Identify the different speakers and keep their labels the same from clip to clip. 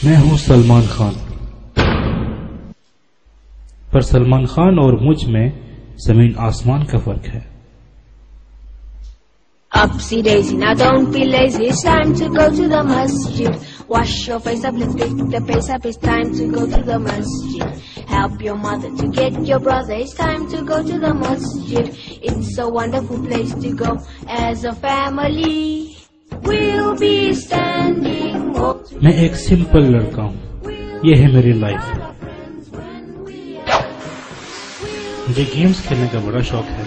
Speaker 1: میں ہوں سلمان خان، پر سلمان خان اور مجھ میں زمین آسمان کا فرق ہے۔
Speaker 2: Upsy daisy, now don't be lazy, it's time to go to the masjid. Wash your face up, let's pick the pace up, it's time to go to the masjid. Help your mother to get your brother, it's time to go to the masjid. It's a wonderful place to go as a family. We'll be standing.
Speaker 1: میں ایک simple لڑکا ہوں، یہ ہے میری life. مجھے games کھیلنے کا بڑا شوق ہے۔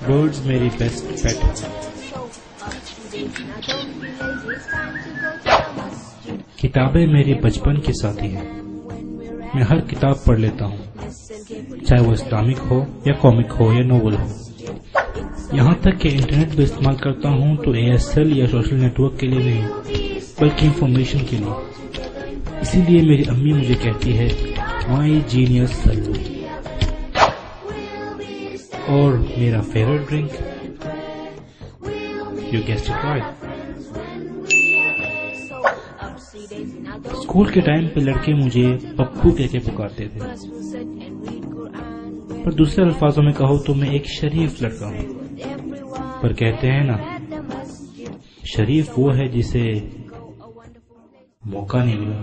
Speaker 1: برڈز میری بیسٹ پیٹ ہے۔ کتابیں میری بچپن کی ساتھی ہیں، میں ہر کتاب پڑھ لیتا ہوں، چاہے وہ اسلامک ہو یا کامک ہو یا ناول ہو۔ یہاں تک کہ انٹرنیٹ بھی استعمال کرتا ہوں تو ASL یا سوشل نیٹ ورک کے لیے نہیں، بلکہ انفارمیشن کے لیے۔ اسی لیے میری امی مجھے کہتی ہے مائی جینیس سلو۔ اور میرا favourite drink, you guessed it right, school کے ٹائم پہ لڑکے مجھے پپو کہہ کے پکارتے تھے، پر دوسرے الفاظوں میں کہو تو میں ایک شریف لڑکا ہوں۔ پر کہتے ہیں نا، شریف وہ ہے جسے موقع نہیں ملا۔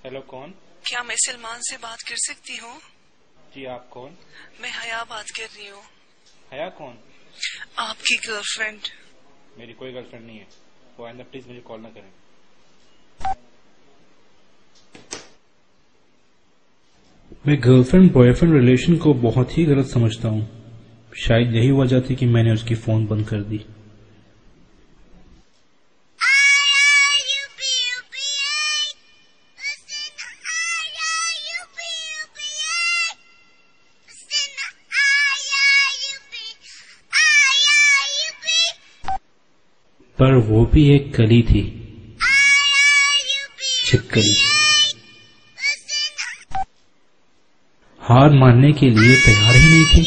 Speaker 1: ہیلو، کون؟
Speaker 3: کیا میں سلمان سے بات کر سکتی ہوں؟
Speaker 1: جی، آپ کون؟
Speaker 3: میں حیا بات کر رہی ہوں۔
Speaker 1: حیا کون؟
Speaker 3: آپ کی گرل فرینڈ۔
Speaker 1: میری کوئی گرل فرینڈ نہیں ہے، وہ آئندہ پلیز مجھے کال نہ کریں۔ میں girl friend boy friend relation کو بہت ہی غلط سمجھتا ہوں، شاید یہی وجہ تھی کہ میں نے اس کی فون بند کر دی۔ پر وہ بھی ایک کلی تھی، چھپکلی، ہار ماننے کے لیے تیار ہی نہیں تھی۔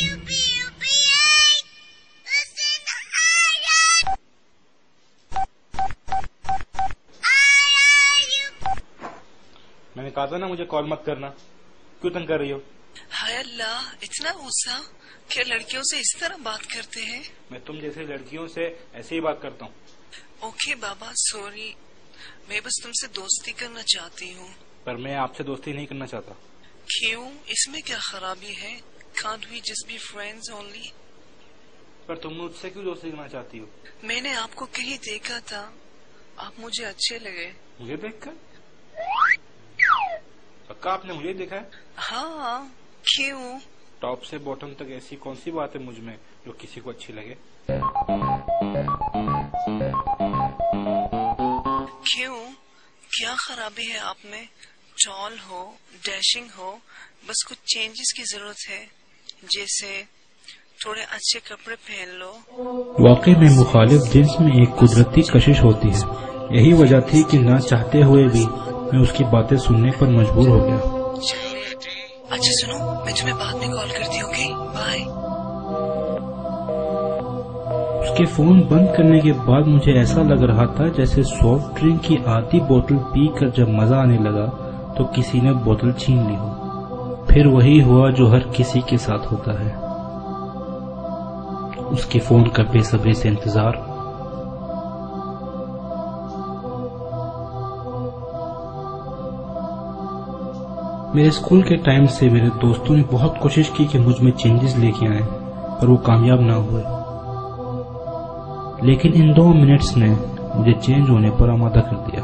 Speaker 1: میں نے کہا تھا نا مجھے کال مت کرنا، کیوں تنگ کر رہی ہو؟
Speaker 3: ہائے اللہ، اتنا غصہ؟ کیا لڑکیوں سے اس طرح بات کرتے ہیں؟
Speaker 1: میں تم جیسے لڑکیوں سے ایسے ہی بات کرتا ہوں۔
Speaker 3: اوکے بابا، سوری، میں بس تم سے دوستی کرنا چاہتی ہوں۔
Speaker 1: پر میں آپ سے دوستی نہیں کرنا چاہتا۔
Speaker 3: کیوں؟ اس میں کیا خرابی ہے؟ Can't we just be friends only؟
Speaker 1: پر تم مجھ سے کیوں دوستی کرنا چاہتی ہو؟
Speaker 3: میں نے آپ کو کہیں دیکھا تھا، آپ مجھے اچھے لگے۔
Speaker 1: مجھے دیکھ کر؟ پکا آپ نے مجھے دیکھا ہے؟
Speaker 3: ہاں، کیوں؟
Speaker 1: ٹاپ سے باٹم تک ایسی کون سی بات ہے مجھ میں جو کسی کو اچھی لگے؟
Speaker 3: کیوں؟ کیا خرابی ہے آپ میں؟ ٹال ہو، ڈیشنگ ہو، بس کچھ چینجز کی ضرورت ہے، جیسے تھوڑے اچھے کپڑے پہن لو۔
Speaker 1: واقعی میں مخالف جنس میں ایک قدرتی کشش ہوتی ہے، یہی وجہ تھی کہ نہ چاہتے ہوئے بھی میں اس کی باتیں سننے پر مجبور ہو گیا۔
Speaker 3: اچھا سنو، میں تمہیں بعد میں کال کرتی ہوں، اوکے؟ بائے۔
Speaker 1: اس کے فون بند کرنے کے بعد مجھے ایسا لگ رہا تھا جیسے سافٹ ڈرنک کی آدھی بوتل پی کر جب مزہ آنے لگا تو کسی نے بوتل چھین لی ہو۔ پھر وہی ہوا جو ہر کسی کے ساتھ ہوتا ہے، اس کے فون کا بے صبری سے انتظار۔ میرے اسکول کے ٹائم سے میرے دوستوں نے بہت کوشش کی کہ مجھ میں چینجز لے کے آئیں، پر وہ کامیاب نہ ہوئے۔ لیکن ان 2 منٹس نے مجھے چینج ہونے پر آمادہ کر دیا۔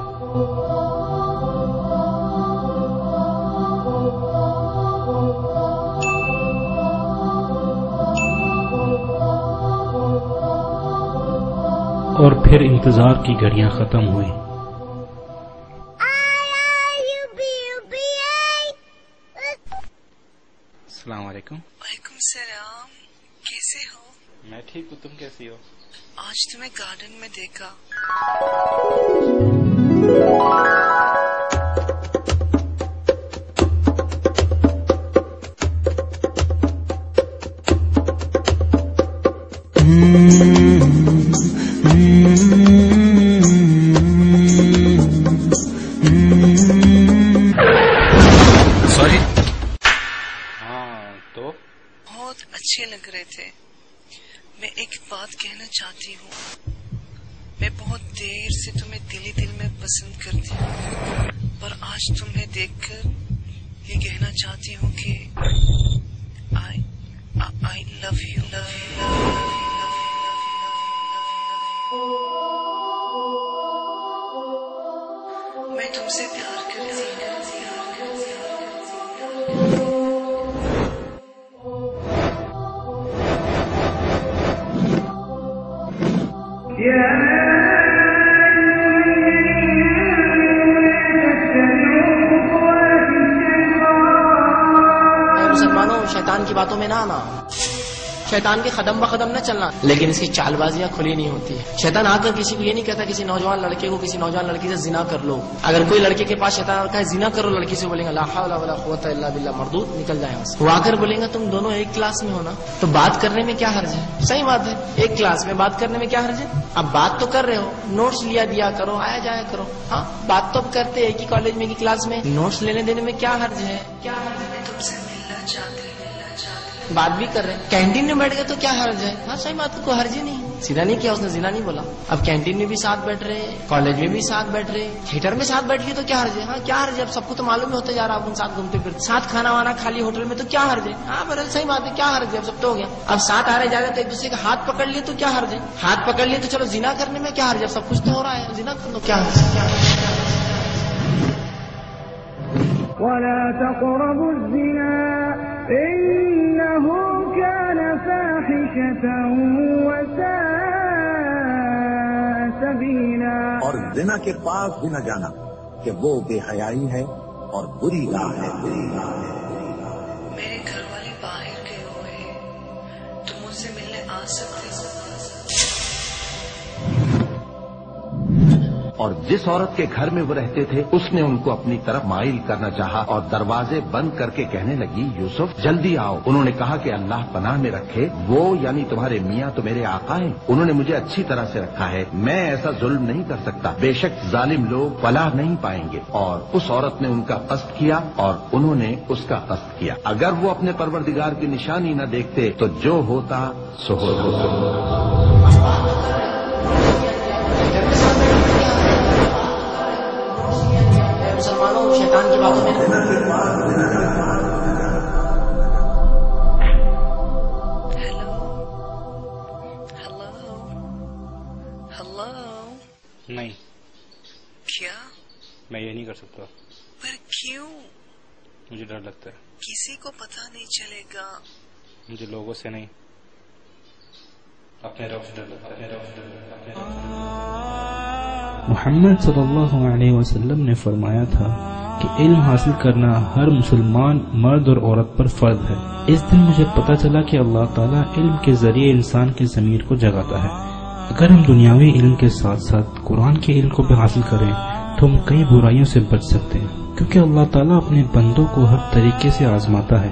Speaker 1: اور پھر انتظار کی گھڑیاں ختم ہوئی۔ السلام علیکم۔
Speaker 3: وعلیکم السلام، کیسے ہو؟
Speaker 1: میں ٹھیک ہوں، تم کیسی ہو؟
Speaker 3: آج تمہیں گارڈن میں دیکھا.
Speaker 4: سوری.
Speaker 1: ہاں تو
Speaker 3: بہت اچھے لگ رہے تھے. میں ایک بات کہنا چاہتی ہوں. میں بہت دیر سے تمہیں دلی دل میں پسند کرتی ہوں، پر آج تمہیں دیکھ کر یہ کہنا چاہتی ہوں کہ I love you. میں تم سے پیار کرتی ہوں.
Speaker 5: مسلمانوں، شیطان کی باتوں میں نہ آنا، شیطان کے قدم بقدم نہ چلنا، لیکن اس کی چال بازیاں کھلی نہیں ہوتی. شیطان آ کر کسی کو یہ نہیں کہتا کسی نوجوان لڑکے کو کسی نوجوان لڑکی سے زنا کر لو. اگر کوئی لڑکے کے پاس شیطان رکھا ہے زنا کرو لڑکی سے، بولیں گا لا حول ولا قوت الا باللہ، مردود نکل جائے وہاں سے. وہ آ کر بولیں گا تم دونوں ایک کلاس میں ہو نا، تو بات کرنے میں کیا حرج ہے؟ صحیح بات ہے، ایک کلاس میں بات کرنے میں کیا حرج ہے؟ اب بات تو کر رہے ہو، نوٹس لیا دیا کرو، آیا جایا کرو. ہاں بات تو اب کرتے ایک ہی کالج میں ایک ہی کلاس میں، نوٹس لینے دینے میں کیا حرج ہے؟ کیا حرج ہے؟
Speaker 3: میں تم سے ملنا چاہتی ہوں.
Speaker 5: بات بھی کر رہے ہیں، کینٹین میں بیٹھ گئے تو کیا حرج ہے؟ ہاں صحیح بات ہے، کوئی حرج ہی نہیں. سیدھا نہیں کیا اس نے، زنا نہیں بولا. اب کینٹین میں بھی ساتھ بیٹھ رہے، کالج میں بھی ساتھ بیٹھ رہے، تھیٹر میں ساتھ بیٹھ گئے تو کیا حرج ہے؟ ہاں کیا حرج ہے؟ اب سب کو تو معلوم ہی ہوتا جا رہا، آپ ان ساتھ گھومتے پھرتے، ساتھ کھانا وانا کھا لی ہوٹل میں تو کیا حرج ہے؟ ہاں برل صحیح بات ہے، کیا حرج ہے؟ اب سب تو ہو گیا. اب ساتھ آ رہے جا رہے تو ایک دوسرے کا ہاتھ پکڑ لیے تو کیا حرج ہے؟ ہاتھ پکڑ لیے تو چلو زنا کرنے میں کیا حرج ہے؟ اب سب کچھ تو ہو رہا ہے، زنا کر لو، کیا حرج ہے؟
Speaker 6: ولا تقربوا الزنا إنه كان فاحشة وساء سبيلا.
Speaker 7: اور زنا کے پاس بھی نہ جانا کہ وہ بے حیائی ہے اور بری راہ ہے.
Speaker 3: میرے گھر والے باہر گئے ہوئے ہیں، تم مجھ سے ملنے آ سکتے ہو؟
Speaker 4: اور جس عورت کے گھر میں وہ رہتے تھے اس نے ان کو اپنی طرف مائل کرنا چاہا اور دروازے بند کر کے کہنے لگی یوسف جلدی آؤ. انہوں نے کہا کہ اللہ پناہ میں رکھے، وہ یعنی تمہارے میاں تو میرے آقا ہیں، انہوں نے مجھے اچھی طرح سے رکھا ہے، میں ایسا ظلم نہیں کر سکتا، بے شک ظالم لوگ فلاح نہیں پائیں گے. اور اس عورت نے ان کا قصد کیا اور انہوں نے اس کا قصد کیا. اگر وہ اپنے پروردگار کی نشانی نہ دیکھتے تو جو ہوتا سو ہوتا.
Speaker 5: مسلمانوں، شیطان کی باتوں میں
Speaker 3: ہلو.
Speaker 1: نہیں،
Speaker 3: کیا؟
Speaker 1: میں یہ نہیں کر سکتا،
Speaker 3: پر کیوں؟
Speaker 1: مجھے ڈر لگتا ہے.
Speaker 3: کسی کو پتا نہیں چلے گا.
Speaker 1: مجھے لوگوں سے نہیں، اپنے رب سے ڈر لگتا ہے. محمد صلی اللہ علیہ وسلم نے فرمایا تھا کہ علم حاصل کرنا ہر مسلمان مرد اور عورت پر فرض ہے. اس دن مجھے پتا چلا کہ اللہ تعالیٰ علم کے ذریعے انسان کی ضمیر کو جگاتا ہے. اگر ہم دنیاوی علم کے ساتھ ساتھ قرآن کے علم کو بھی حاصل کریں تو ہم کئی برائیوں سے بچ سکتے ہیں، کیونکہ اللہ تعالیٰ اپنے بندوں کو ہر طریقے سے آزماتا ہے.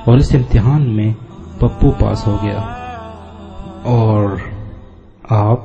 Speaker 1: اور اس امتحان میں پپو پاس ہو گیا اور آپ